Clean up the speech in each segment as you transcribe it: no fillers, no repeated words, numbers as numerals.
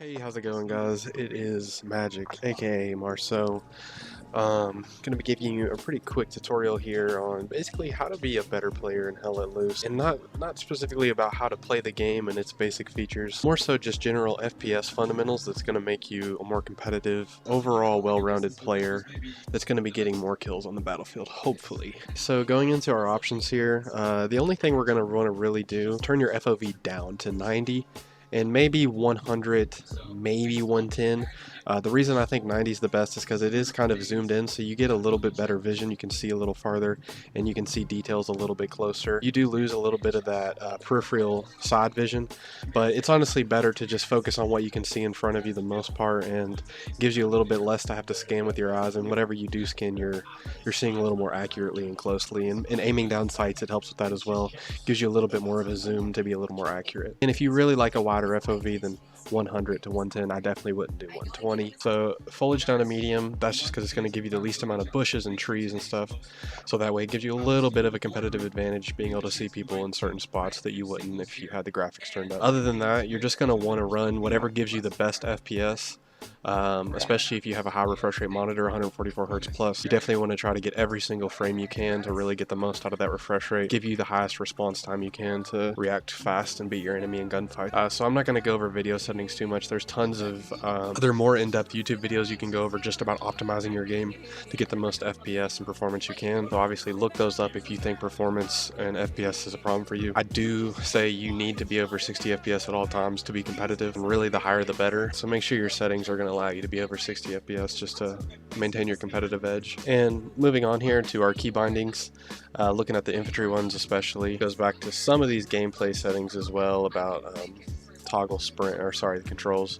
Hey, how's it going, guys? It is Magic, aka Marceau. Gonna be giving you a pretty quick tutorial here on basically how to be a better player in Hell Let Loose, and not specifically about how to play the game and its basic features, more so just general FPS fundamentals that's gonna make you a more competitive, overall well-rounded player that's gonna be getting more kills on the battlefield, hopefully. So going into our options here, the only thing we're gonna want to really do, turn your FOV down to 90 and maybe 100, maybe 110. The reason I think 90 is the best is because it is kind of zoomed in, so you get a little bit better vision. You can see a little farther, and you can see details a little bit closer. You do lose a little bit of that peripheral side vision, but it's honestly better to just focus on what you can see in front of you the most part, and gives you a little bit less to have to scan with your eyes. And whatever you do scan, you're seeing a little more accurately and closely. And aiming down sights, it helps with that as well. Gives you a little bit more of a zoom to be a little more accurate. And if you really like a wider FOV, then 100 to 110, I definitely wouldn't do 120. So foliage down to medium, that's just because it's going to give you the least amount of bushes and trees and stuff, so that way it gives you a little bit of a competitive advantage being able to see people in certain spots that you wouldn't if you had the graphics turned up. Other than that, you're just going to want to run whatever gives you the best FPS. Especially if you have a high refresh rate monitor, 144 hertz plus. You definitely want to try to get every single frame you can to really get the most out of that refresh rate, give you the highest response time you can to react fast and beat your enemy in gunfight. So I'm not going to go over video settings too much. There's tons of other more in-depth YouTube videos you can go over just about optimizing your game to get the most FPS and performance you can. So obviously look those up if you think performance and FPS is a problem for you. I do say you need to be over 60 FPS at all times to be competitive, and really the higher the better. So make sure your settings are going to allow you to be over 60 FPS just to maintain your competitive edge. And moving on here to our key bindings, looking at the infantry ones especially, goes back to some of these gameplay settings as well about toggle sprint, or sorry, the controls.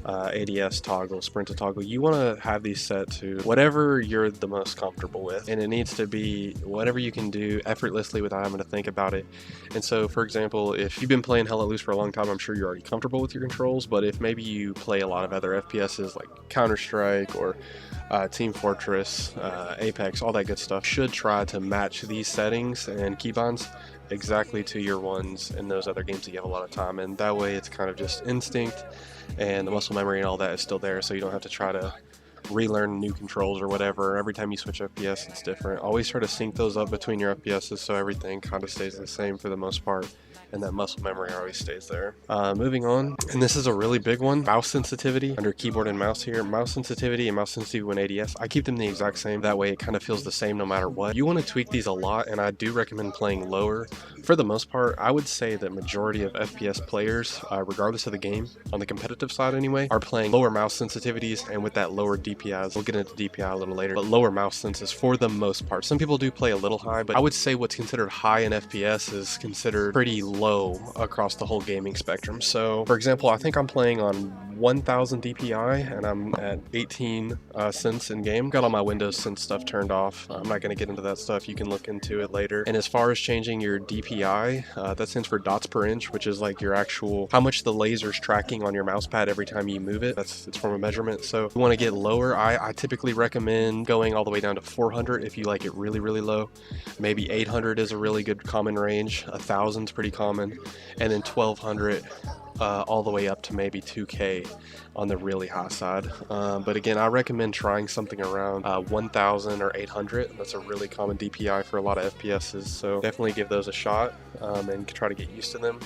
ADS toggle, sprint to toggle. You want to have these set to whatever you're the most comfortable with, and it needs to be whatever you can do effortlessly without having to think about it. And so, for example, if you've been playing Hell Let Loose for a long time, I'm sure you're already comfortable with your controls, but if maybe you play a lot of other FPSs like Counter-Strike or Team Fortress, Apex, all that good stuff, should try to match these settings and keybinds exactly to your ones in those other games that you have a lot of time, and that way it's kind of just instinct, and the muscle memory and all that is still there, so you don't have to try to relearn new controls or whatever. Every time you switch FPS, it's different. Always try to sync those up between your FPSs so everything kind of stays the same for the most part, and that muscle memory always stays there. Moving on, and this is a really big one, mouse sensitivity. Under keyboard and mouse here, mouse sensitivity and mouse sensitivity when ADS, I keep them the exact same. That way it kind of feels the same no matter what. You want to tweak these a lot, and I do recommend playing lower. For the most part, I would say that majority of FPS players, regardless of the game, on the competitive side anyway, are playing lower mouse sensitivities and with that lower DPIs. We'll get into DPI a little later, but lower mouse senses for the most part. Some people do play a little high, but I would say what's considered high in FPS is considered pretty low across the whole gaming spectrum. So, for example, I think I'm playing on 1000 DPI and I'm at 18 cents in game. Got all my Windows Sense stuff turned off. I'm not going to get into that stuff. You can look into it later. And as far as changing your DPI, that stands for dots per inch, which is like your actual how much the laser's tracking on your mouse pad every time you move it. It's from a measurement. So if you want to get lower, I typically recommend going all the way down to 400 if you like it really, really low. Maybe 800 is a really good common range. 1000 is pretty common, and then 1200 all the way up to maybe 2K on the really high side. But again, I recommend trying something around 1000 or 800. That's a really common DPI for a lot of FPSs, so definitely give those a shot and try to get used to them.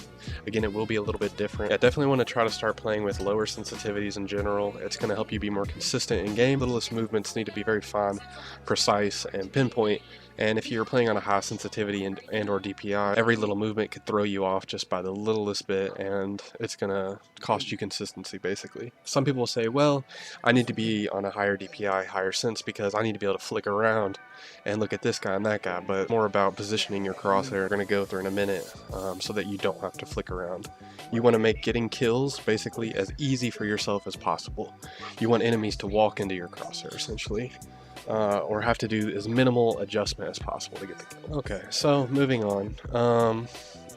Again, it will be a little bit different. I definitely want to try to start playing with lower sensitivities in general. It's going to help you be more consistent in game. Littlest movements need to be very fine, precise, and pinpoint. And if you're playing on a high sensitivity and or DPI, every little movement could throw you off just by the littlest bit, and it's going to cost you consistency, basically. Some people will say, well, I need to be on a higher DPI, higher sense, because I need to be able to flick around and look at this guy and that guy, but more about positioning your crosshair. We're going to go through in a minute so that you don't have to flick around. You want to make getting kills basically as easy for yourself as possible. You want enemies to walk into your crosshair, essentially. Or have to do as minimal adjustment as possible to get the kill. Okay, so moving on.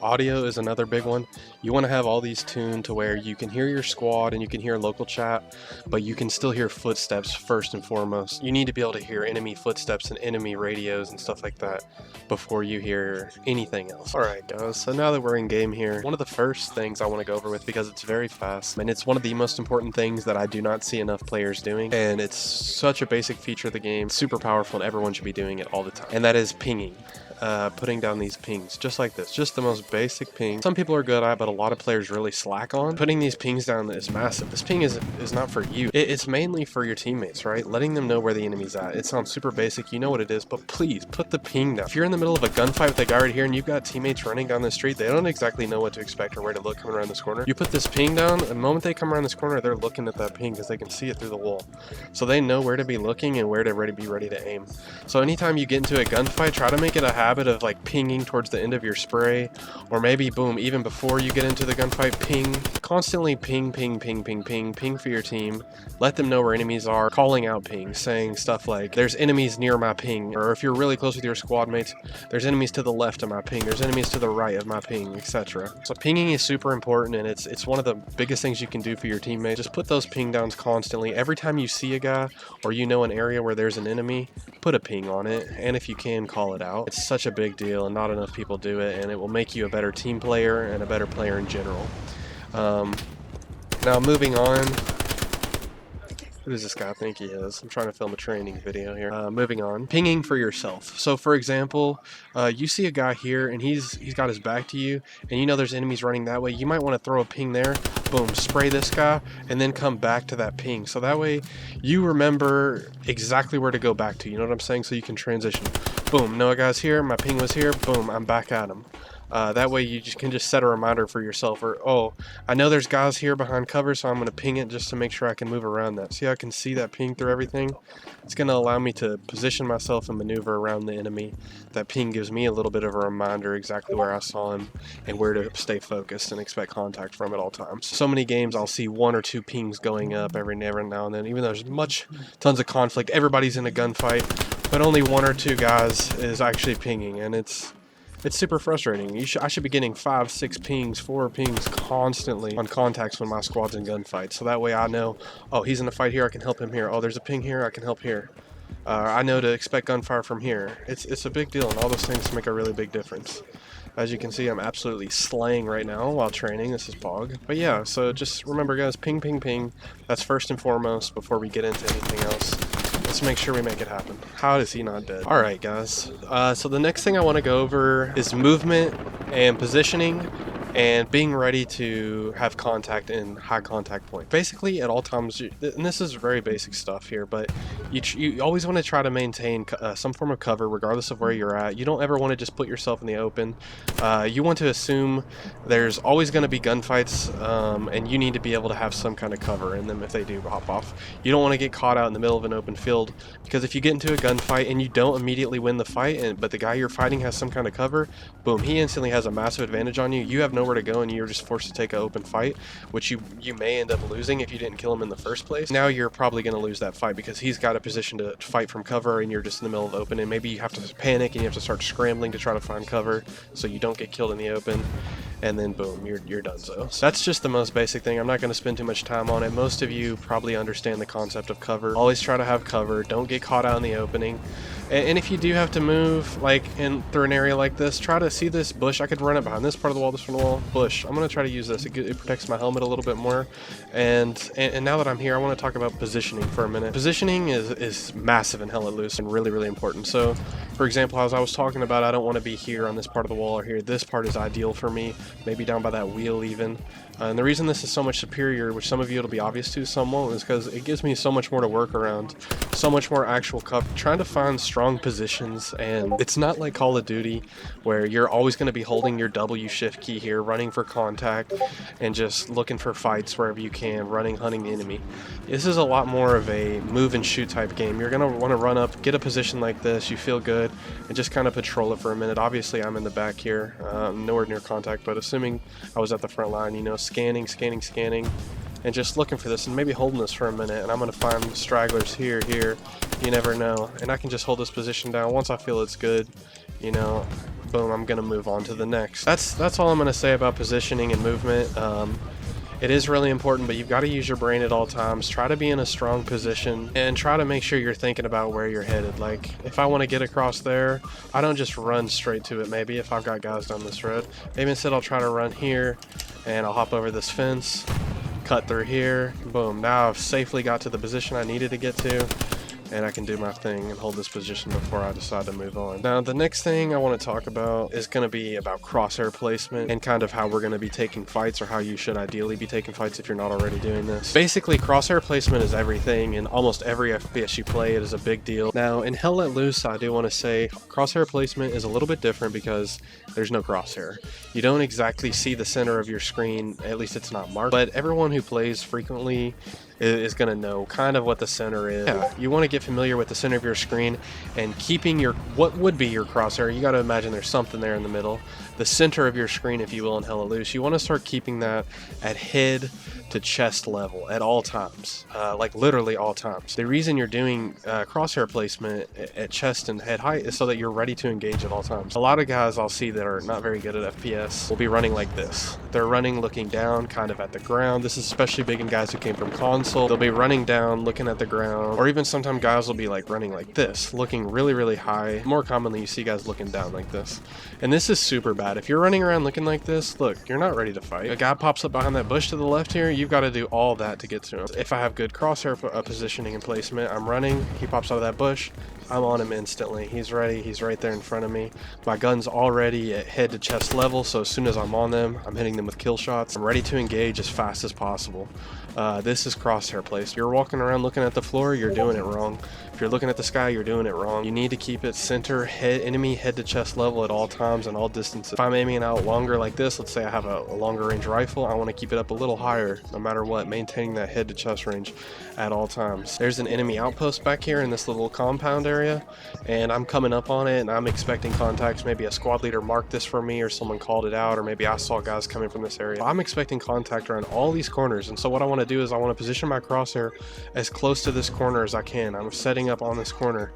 Audio is another big one. You want to have all these tuned to where you can hear your squad and you can hear local chat, but you can still hear footsteps first and foremost. You need to be able to hear enemy footsteps and enemy radios and stuff like that before you hear anything else. Alright guys, so now that we're in game here, one of the first things I want to go over with, because it's very fast, and it's one of the most important things that I do not see enough players doing, and it's such a basic feature of the game, super powerful, and everyone should be doing it all the time, and that is pinging. Putting down these pings, just like this, just the most basic ping. Some people are good at, but a lot of players really slack on. Putting these pings down is massive. This ping is not for you. It's mainly for your teammates, right? Letting them know where the enemy's at. It sounds super basic, you know what it is, but please put the ping down. If you're in the middle of a gunfight with a guy right here and you've got teammates running down the street, they don't exactly know what to expect or where to look coming around this corner. You put this ping down, and the moment they come around this corner, they're looking at that ping because they can see it through the wall. So they know where to be looking and where to be ready to aim. So anytime you get into a gunfight, try to make it a habit of like pinging towards the end of your spray, or maybe boom, even before you get into the gunfight, ping. Constantly ping for your team. Let them know where enemies are. Calling out ping, saying stuff like, there's enemies near my ping, or if you're really close with your squad mates, there's enemies to the left of my ping, there's enemies to the right of my ping, etc. So pinging is super important, and it's one of the biggest things you can do for your teammates. Just put those ping downs constantly. Every time you see a guy, or you know an area where there's an enemy, put a ping on it, and if you can, call it out. It's such a big deal, and not enough people do it, and it will make you a better team player and a better player in general. Now moving on, who does this guy think he is? I'm trying to film a training video here. Moving on, pinging for yourself. So for example, you see a guy here and he's got his back to you, and you know there's enemies running that way. You might want to throw a ping there, boom, spray this guy, and then come back to that ping. So that way you remember exactly where to go back to, you know what I'm saying? So you can transition. Boom, no guy's here, my ping was here, boom, I'm back at him. That way you can just set a reminder for yourself, or, oh, I know there's guys here behind cover, so I'm going to ping it just to make sure I can move around that. See how I can see that ping through everything? It's going to allow me to position myself and maneuver around the enemy. That ping gives me a little bit of a reminder exactly where I saw him and where to stay focused and expect contact from at all times. So many games I'll see 1 or 2 pings going up every now and then, even though there's tons of conflict, everybody's in a gunfight, but only 1 or 2 guys is actually pinging, and it's super frustrating. I should be getting 5, 6 pings, 4 pings constantly on contacts when my squad's in gunfights. So that way I know, oh, he's in a fight here, I can help him here. Oh, there's a ping here, I can help here. I know to expect gunfire from here. It's a big deal, and all those things make a really big difference. As you can see, I'm absolutely slaying right now while training. This is Pog. But yeah, so just remember guys, ping. That's first and foremost before we get into anything else. Let's make sure we make it happen. How is he not dead? Alright guys, so the next thing I want to go over is movement and positioning and being ready to have contact in high contact point. Basically at all times, and this is very basic stuff here, but you always want to try to maintain some form of cover regardless of where you're at. You don't ever want to just put yourself in the open. You want to assume there's always going to be gunfights, and you need to be able to have some kind of cover in them if they do hop off. You don't want to get caught out in the middle of an open field, because if you get into a gunfight and you don't immediately win the fight, but the guy you're fighting has some kind of cover, boom, he instantly has a massive advantage on you. You have nowhere to go, and you're just forced to take an open fight, which you may end up losing if you didn't kill him in the first place. Now you're probably going to lose that fight because he's got a position to fight from cover, and you're just in the middle of the open, and maybe you have to panic and you have to start scrambling to try to find cover so you don't get killed in the open, and then boom, you're done. So that's just the most basic thing. I'm not going to spend too much time on it. Most of you probably understand the concept of cover. Always try to have cover. Don't get caught out in the opening. And if you do have to move like through an area like this, try to see this bush. I could run it behind this part of the wall, this part of the wall, bush. I'm going to try to use this. It protects my helmet a little bit more. And now that I'm here, I want to talk about positioning for a minute. Positioning is massive in Hell Let Loose and really, really important. So, for example, as I was talking about, I don't want to be here on this part of the wall or here. This part is ideal for me, maybe down by that wheel even. And the reason this is so much superior, which some of you it'll be obvious to, some won't, is because it gives me so much more to work around, so much more actual cover. Trying to find strong positions, and it's not like Call of Duty where you're always going to be holding your W shift key here, running for contact, and just looking for fights wherever you can, hunting the enemy. This is a lot more of a move and shoot type game. You're going to want to run up, get a position like this, you feel good, and just kind of patrol it for a minute. Obviously, I'm in the back here, nowhere near contact, but assuming I was at the front line, you know, scanning, and just looking for this, and maybe holding this for a minute, and I'm going to find stragglers here, you never know, and I can just hold this position down once I feel it's good, you know. boom, I'm gonna move on to the next. That's all I'm gonna say about positioning and movement. It is really important, but you've got to use your brain at all times. Try to be in a strong position and try to make sure you're thinking about where you're headed. Like, if I want to get across there, I don't just run straight to it. Maybe if I've got guys down this road, maybe instead I'll try to run here and I'll hop over this fence, cut through here, boom. Now I've safely got to the position I needed to get to, and I can do my thing and hold this position before I decide to move on. Now, the next thing I want to talk about is going to be about crosshair placement and kind of how we're going to be taking fights, or how you should ideally be taking fights if you're not already doing this. Basically, crosshair placement is everything. In almost every FPS you play, it is a big deal. Now, in Hell Let Loose, I do want to say crosshair placement is a little bit different because there's no crosshair. You don't exactly see the center of your screen, at least it's not marked, but everyone who plays frequently is going to know kind of what the center is. Yeah, you want to get familiar with the center of your screen and keeping your, what would be your crosshair. You got to imagine there's something there in the middle, the center of your screen, if you will, in Hell Let Loose. You want to start keeping that at head to chest level at all times, like literally all times. The reason you're doing crosshair placement at chest and head height is so that you're ready to engage at all times. A lot of guys I'll see that are not very good at FPS will be running like this. They're running looking down kind of at the ground. This is especially big in guys who came from console. They'll be running down looking at the ground, or even sometimes guys will be like running like this, looking really, really high. More commonly you see guys looking down like this. And this is super bad. If you're running around looking like this, look, you're not ready to fight. A guy pops up behind that bush to the left here, you've got to do all that to get to him. If I have good crosshair positioning and placement, I'm running, he pops out of that bush, I'm on him instantly. He's ready, he's right there in front of me. My gun's already at head to chest level, so as soon as I'm on them, I'm hitting them with kill shots. I'm ready to engage as fast as possible. This is crosshair place. You're walking around looking at the floor, you're doing it wrong. If you're looking at the sky, you're doing it wrong. You need to keep it center, enemy head to chest level at all times and all distances. If I'm aiming out longer like this, let's say I have a longer range rifle, I want to keep it up a little higher no matter what, maintaining that head to chest range at all times. There's an enemy outpost back here in this little compound area, and I'm coming up on it and I'm expecting contacts. Maybe a squad leader marked this for me, or someone called it out, or maybe I saw guys coming from this area. I'm expecting contact around all these corners, and so what I want to do is I want to position my crosshair as close to this corner as I can. I'm setting up on this corner,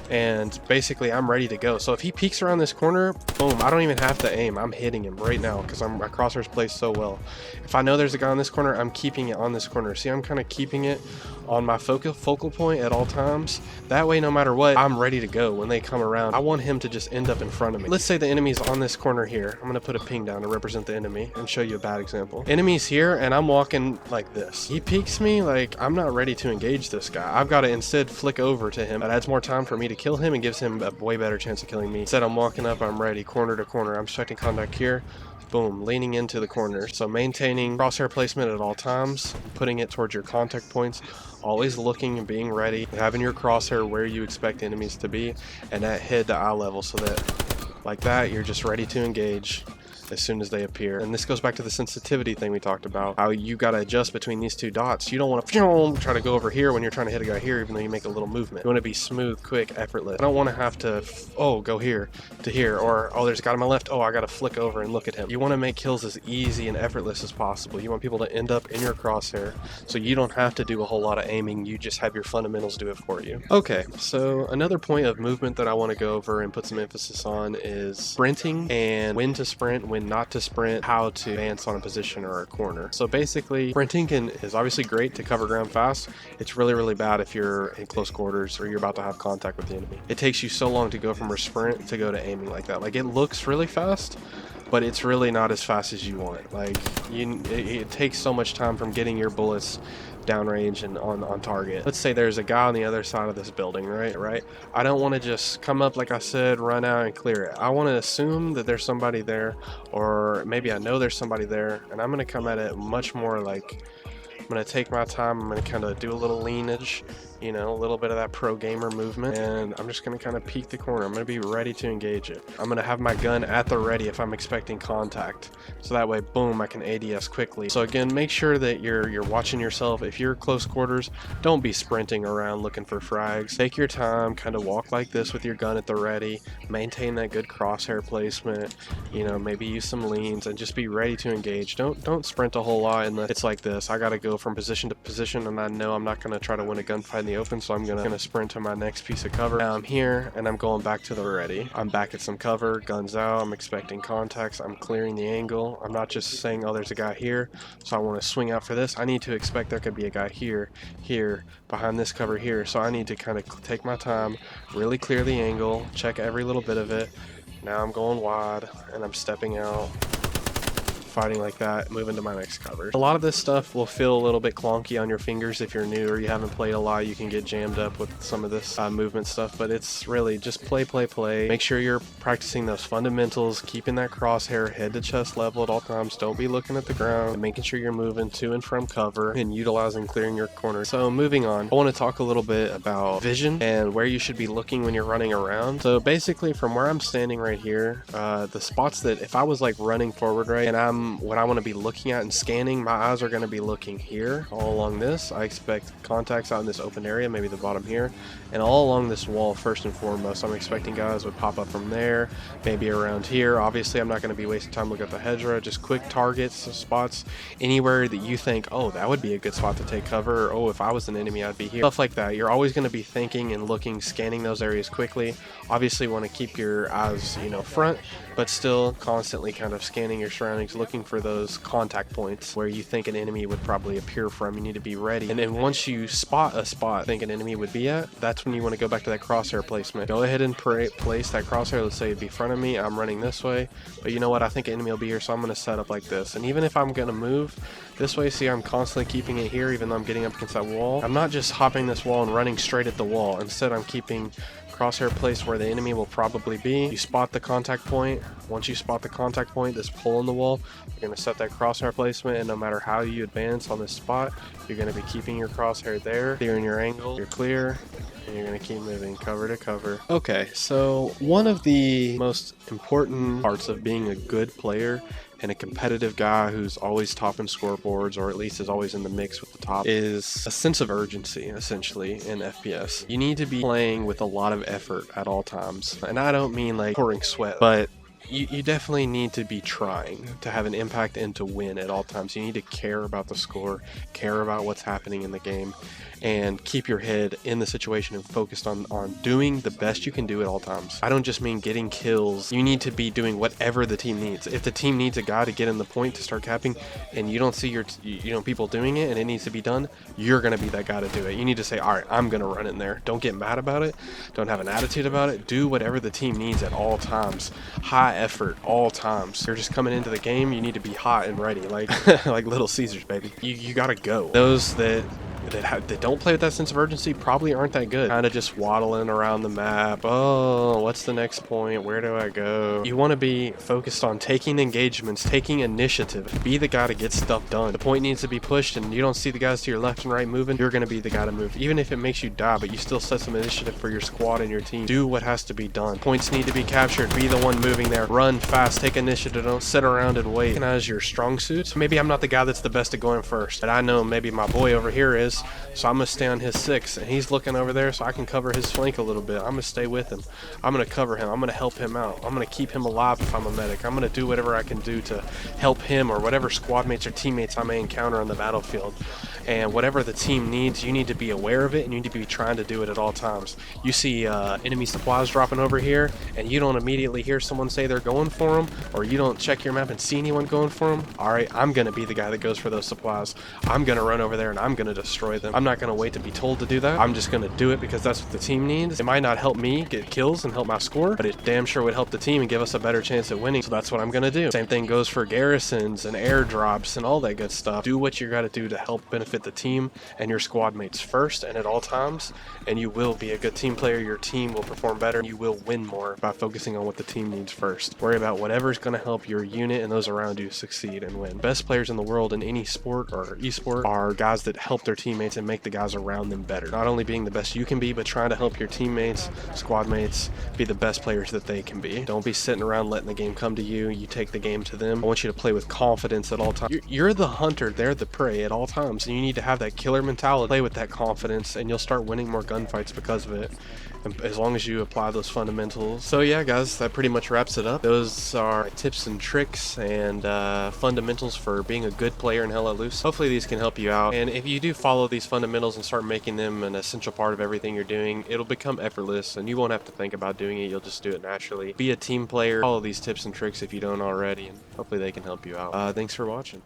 and basically I'm ready to go. So if he peeks around this corner, boom, I don't even have to aim. I'm hitting him right now because my crosshair's placed so well. If I know there's a guy on this corner, I'm keeping it on this corner. See, I'm kind of keeping it on my focal point at all times. That way, no matter what, I'm ready to go when they come around. I want him to just end up in front of me. Let's say the enemy's on this corner here. I'm gonna put a ping down to represent the enemy and show you a bad example. Enemy's here and I'm walking like this. He peeks me, like I'm not ready to engage this guy. I've got to instead flick over to him. That adds more time for me to kill him and gives him a way better chance of killing me. Instead, I'm walking up, I'm ready, corner to corner. I'm expecting contact here. Boom, leaning into the corner. So maintaining crosshair placement at all times, putting it towards your contact points, always looking and being ready, having your crosshair where you expect enemies to be, and at head to eye level, so that like that you're just ready to engage as soon as they appear. And this goes back to the sensitivity thing we talked about, how you got to adjust between these two dots. You don't want to try to go over here when you're trying to hit a guy here, even though you make a little movement. You want to be smooth, quick, effortless. I don't want to have to go here to here, or there's a guy on my left, I got to flick over and look at him. You want to make kills as easy and effortless as possible. You want people to end up in your crosshair so you don't have to do a whole lot of aiming. You just have your fundamentals do it for you. Okay, so another point of movement that I want to go over and put some emphasis on is sprinting, and when to sprint, when not to sprint, how to advance on a position or a corner. So basically, sprinting is obviously great to cover ground fast. It's really, really bad if you're in close quarters or you're about to have contact with the enemy. It takes you so long to go from a sprint to go to aiming like that. Like, it looks really fast, but it's really not as fast as you want. Like, it takes so much time from getting your bullets downrange and on target. Let's say there's a guy on the other side of this building, right? I don't want to just come up, like I said, run out and clear it. I want to assume that there's somebody there, or maybe I know there's somebody there, and I'm going to come at it much more like, I'm going to take my time, I'm going to kind of do a little leanage, you know, a little bit of that pro gamer movement, and I'm just going to kind of peek the corner. I'm going to be ready to engage it. I'm going to have my gun at the ready if I'm expecting contact, so that way, boom, I can ADS quickly. So again, make sure that you're watching yourself. If you're close quarters, don't be sprinting around looking for frags. Take your time, kind of walk like this with your gun at the ready, maintain that good crosshair placement, you know, maybe use some leans, and just be ready to engage. Don't sprint a whole lot, and it's like this. I got to go go from position to position, and I know I'm not going to try to win a gunfight in the open, so I'm going to sprint to my next piece of cover. Now I'm here, and I'm going back to the ready. I'm back at some cover, guns out, I'm expecting contacts, I'm clearing the angle. I'm not just saying, oh, there's a guy here, so I want to swing out for this. I need to expect there could be a guy here, here, behind this cover here, so I need to kind of take my time, really clear the angle, check every little bit of it. Now I'm going wide, and I'm stepping out, fighting like that, moving to my next cover. A lot of this stuff will feel a little bit clunky on your fingers if you're new or you haven't played a lot. You can get jammed up with some of this movement stuff, but it's really just play. Make sure you're practicing those fundamentals, keeping that crosshair head to chest level at all times. Don't be looking at the ground, and making sure you're moving to and from cover and utilizing clearing your corner. So moving on, I want to talk a little bit about vision and where you should be looking when you're running around. So basically from where I'm standing right here, the spots that if I was like running forward, right, and what I want to be looking at and scanning, my eyes are going to be looking here all along this. I expect contacts out in this open area, maybe the bottom here, and all along this wall first and foremost. I'm expecting guys would pop up from there, maybe around here. Obviously I'm not going to be wasting time looking at the hedgerow, just quick targets, spots anywhere that you think, oh, that would be a good spot to take cover, or oh, if I was an enemy I'd be here, stuff like that. You're always going to be thinking and looking, scanning those areas quickly. Obviously want to keep your eyes, you know, front, but still constantly kind of scanning your surroundings, looking for those contact points where you think an enemy would probably appear from. You need to be ready, and then once you spot a spot think an enemy would be at, that's when you want to go back to that crosshair placement. Go ahead and place that crosshair. Let's say it'd be in front of me, I'm running this way, but you know what, I think an enemy will be here, so I'm going to set up like this. And even if I'm going to move this way, see, I'm constantly keeping it here even though I'm getting up against that wall. I'm not just hopping this wall and running straight at the wall. Instead I'm keeping crosshair placed where the enemy will probably be. You spot the contact point. Once you spot the contact point, this hole in the wall, you're going to set that crosshair placement, and no matter how you advance on this spot, you're going to be keeping your crosshair there, clearing your angle, you're clear, and you're going to keep moving cover to cover. Okay, so one of the most important parts of being a good player and a competitive guy who's always topping scoreboards, or at least is always in the mix with the top, is a sense of urgency, essentially, in FPS. You need to be playing with a lot of effort at all times. And I don't mean like pouring sweat, but you definitely need to be trying to have an impact and to win at all times. You need to care about the score, care about what's happening in the game, and keep your head in the situation and focused on doing the best you can do at all times. I don't just mean getting kills. You need to be doing whatever the team needs. If the team needs a guy to get in the point to start capping, and you don't see your people doing it and it needs to be done, you're going to be that guy to do it. You need to say, all right, I'm going to run in there. Don't get mad about it. Don't have an attitude about it. Do whatever the team needs at all times. High effort all times. You're just coming into the game, you need to be hot and ready, like like Little Caesars, baby. You gotta go. Those that don't play with that sense of urgency probably aren't that good. Kind of just waddling around the map. Oh, what's the next point? Where do I go? You want to be focused on taking engagements, taking initiative. Be the guy to get stuff done. The point needs to be pushed and you don't see the guys to your left and right moving, you're going to be the guy to move. Even if it makes you die, but you still set some initiative for your squad and your team. Do what has to be done. Points need to be captured. Be the one moving there. Run fast. Take initiative. Don't sit around and wait. Recognize your strong suits. Maybe I'm not the guy that's the best at going first, but I know maybe my boy over here is. So I'm going to stay on his 6, and he's looking over there so I can cover his flank a little bit. I'm going to stay with him. I'm going to cover him. I'm going to help him out. I'm going to keep him alive if I'm a medic. I'm going to do whatever I can do to help him or whatever squad mates or teammates I may encounter on the battlefield. And whatever the team needs, you need to be aware of it, and you need to be trying to do it at all times. You see enemy supplies dropping over here, and you don't immediately hear someone say they're going for them, or you don't check your map and see anyone going for them. All right, I'm going to be the guy that goes for those supplies. I'm going to run over there, and I'm going to destroy them. I'm not going to wait to be told to do that. I'm just going to do it because that's what the team needs. It might not help me get kills and help my score, but it damn sure would help the team and give us a better chance at winning. So that's what I'm going to do. Same thing goes for garrisons and airdrops and all that good stuff. Do what you got to do to help benefit the team and your squad mates first and at all times, and you will be a good team player. Your team will perform better, and you will win more by focusing on what the team needs first. Worry about whatever's going to help your unit and those around you succeed and win. Best players in the world in any sport or esport are guys that help their team teammates and make the guys around them better. Not only being the best you can be, but trying to help your teammates, squad mates, be the best players that they can be. Don't be sitting around letting the game come to you. You take the game to them. I want you to play with confidence at all times. You're the hunter, they're the prey at all times, and you need to have that killer mentality. Play with that confidence, and you'll start winning more gunfights because of it, and as long as you apply those fundamentals. So yeah, guys, that pretty much wraps it up. Those are tips and tricks and fundamentals for being a good player in Hell Let Loose. Hopefully these can help you out, and if you do follow these fundamentals and start making them an essential part of everything you're doing, it'll become effortless, and you won't have to think about doing it. You'll just do it naturally. Be a team player. Follow these tips and tricks if you don't already, and hopefully they can help you out. Thanks for watching.